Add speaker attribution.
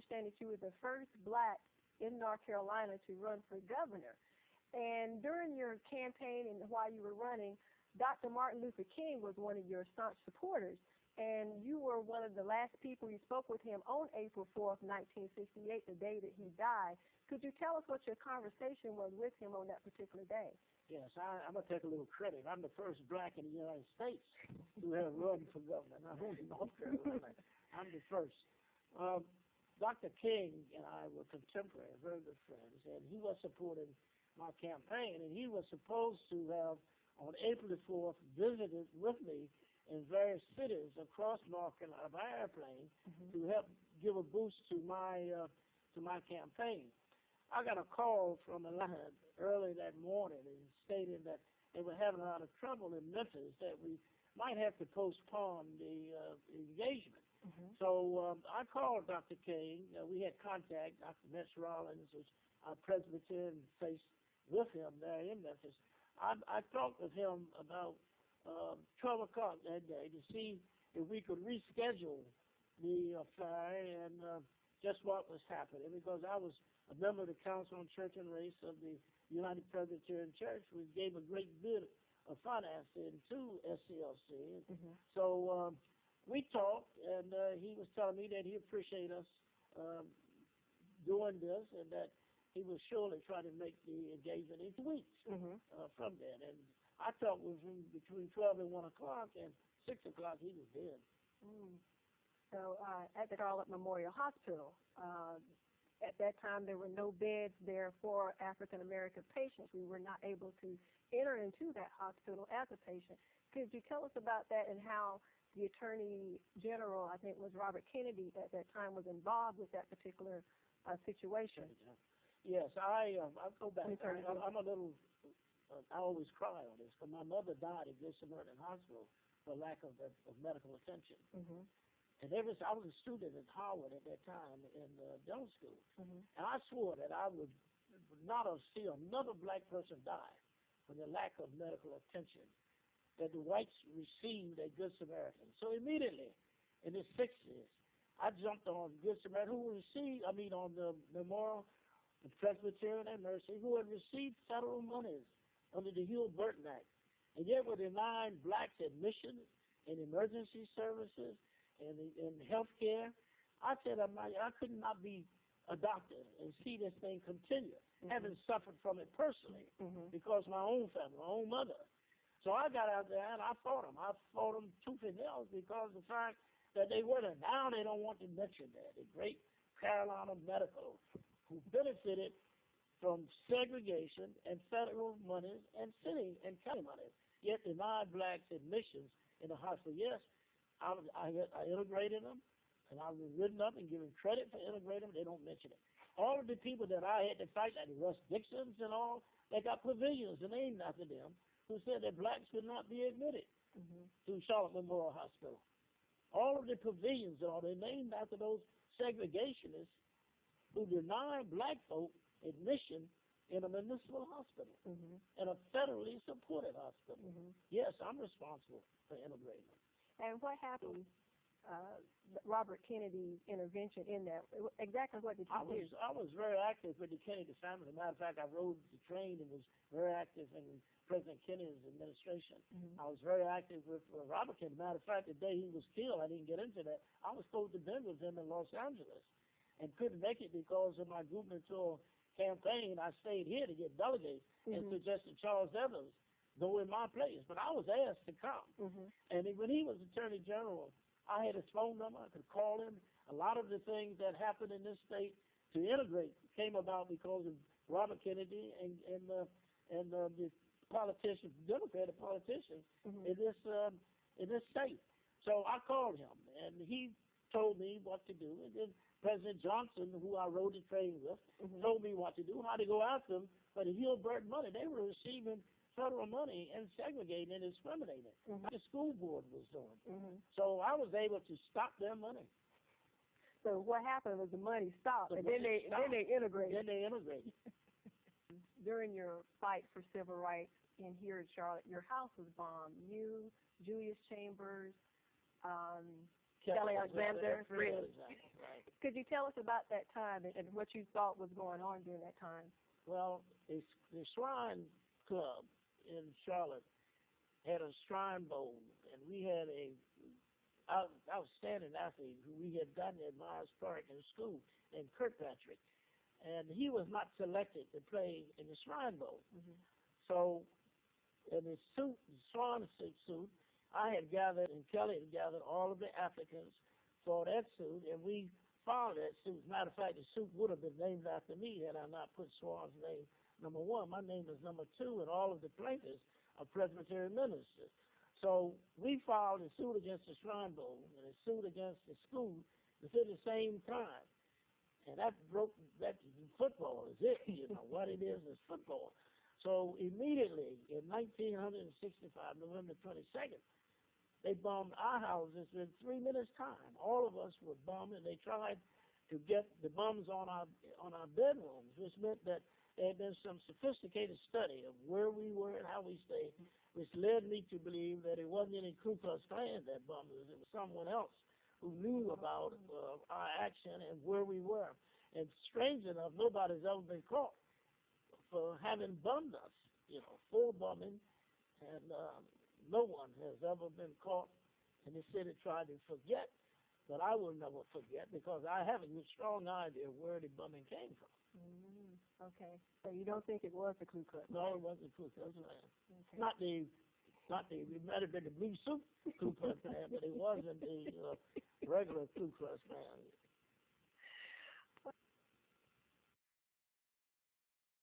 Speaker 1: understand that you were the first black in North Carolina to run for governor. And during your campaign and while you were running, Dr. Martin Luther King was one of your staunch supporters. And you were one of the last people you spoke with him on April 4th, 1968, the day that he died. Could you tell us what your conversation was with him on that particular day?
Speaker 2: Yes, I'm going to take a little credit. I'm the first black in the United States who have run for governor. Not only in North Carolina, I'm the first. Dr. King and I were contemporaries, very good friends, and he was supporting my campaign, and he was supposed to have, on April the 4th, visited with me in various cities across North Carolina by airplane to help give a boost to my campaign. I got a call from Atlanta early that morning and stating that they were having a lot of trouble in Memphis, that we might have to postpone the engagement. So I called Dr. King. We had contact. Dr. Metz Rollins was our Presbyterian face with him there in Memphis. I talked with him about 12 o'clock that day to see if we could reschedule the affair and just what was happening, because I was a member of the Council on Church and Race of the United Presbyterian Church. We gave a great bit of financing to SCLC. So we talked, and he was telling me that he appreciated us doing this and that he would surely try to make the engagement in 2 weeks from then. And I talked with him between 12 and 1 o'clock, and 6 o'clock he was dead.
Speaker 1: So at the Garland Memorial Hospital, at that time there were no beds there for African-American patients. We were not able to enter into that hospital as a patient. Could you tell us about that and how the Attorney General, I think it was Robert Kennedy at that time, was involved with that particular situation?
Speaker 2: Yes, I'll go back. I'm a little, I always cry on this, because my mother died at Good Samaritan Hospital for lack of medical attention. And I was a student at Howard at that time in dental school. And I swore that I would not see another black person die from the lack of medical attention that the whites received at Good Samaritan. So immediately, in the 60s, I jumped on Good Samaritan, who received, on the Memorial, the Presbyterian and Mercy, who had received federal monies under the Hill-Burton Act, and yet were denying blacks admission in emergency services and in health care. I said I could not be a doctor and see this thing continue, having suffered from it personally, because my own family, my own mother. So I got out there and I fought them. I fought them tooth and nail because of the fact that they were there. Now they don't want to mention that. The great Carolina Medical, who benefited from segregation and federal monies and city and county monies, yet denied blacks admissions in the hospital. Yes, I integrated them, and I was written up and given credit for integrating them. They don't mention it. All of the people that I had to fight, like Russ Dixons and all, they got provisions named after them who said that blacks could not be admitted to Charlotte Memorial Hospital. All of the provisions and all, they're named after those segregationists who denied black folk admission in a municipal hospital, in a federally supported hospital. Yes, I'm responsible for integrating them.
Speaker 1: And what happened, Robert Kennedy's intervention in that? Exactly what did you do?
Speaker 2: I was very active with the Kennedy family. As a matter of fact, I rode the train and was very active in President Kennedy's administration. I was very active with Robert Kennedy. As a matter of fact, the day he was killed, I didn't get into that. I was supposed to be with him in Los Angeles and couldn't make it because of my gubernatorial campaign. I stayed here to get delegates and suggested Charles Evans go in my place. But I was asked to come. And when he was Attorney General, I had his phone number. I could call him. A lot of the things that happened in this state to integrate came about because of Robert Kennedy and the politicians, Democratic politicians in this state. So I called him, and he told me what to do. And then President Johnson, who I rode the train with, told me what to do, how to go after them for the Hill-Burton money. They were receiving federal money and segregating and discriminating, like the school board was doing. So I was able to stop their money.
Speaker 1: So what happened was the money stopped, and then they integrated.
Speaker 2: Then they integrated.
Speaker 1: During your fight for civil rights in here in Charlotte, your house was bombed. You, Julius Chambers, Kelly Alexander, Frizz.
Speaker 2: Right.
Speaker 1: Could you tell us about that time and what you thought was going on during that time?
Speaker 2: Well, the Shrine Club in Charlotte had a Shrine Bowl, and we had a outstanding athlete who we had gotten at Myers Park in school named Kirkpatrick, and he was not selected to play in the Shrine Bowl.
Speaker 1: Mm-hmm.
Speaker 2: So in his suit, the swan suit, I had gathered, and Kelly had gathered all of the applicants for that suit, and we followed that suit. As a matter of fact, the suit would have been named after me had I not put Swan's name number 1. My name is number 2, and all of the plaintiffs are Presbyterian ministers. So we filed a suit against the Shrine Bowl and a suit against the school within the same time. And that broke that football is it, what it is football. So immediately in 1965, November 22nd, they bombed our houses in 3 minutes time. All of us were bombed, and they tried to get the bombs on our bedrooms, which meant that there had been some sophisticated study of where we were and how we stayed, which led me to believe that it wasn't any Ku Klux Klan that bombed us. It was someone else who knew about our action and where we were. And strange enough, nobody's ever been caught for having bombed us, full bombing, and no one has ever been caught. And the city tried to forget, but I will never forget because I have a strong idea where the bombing came from.
Speaker 1: Mm, okay, so you don't think it was the Ku Klux?
Speaker 2: No, it wasn't Ku Klux Klan. Okay. It might have been the blue suit Ku Klux Klan, but it wasn't the regular Ku Klux Klan.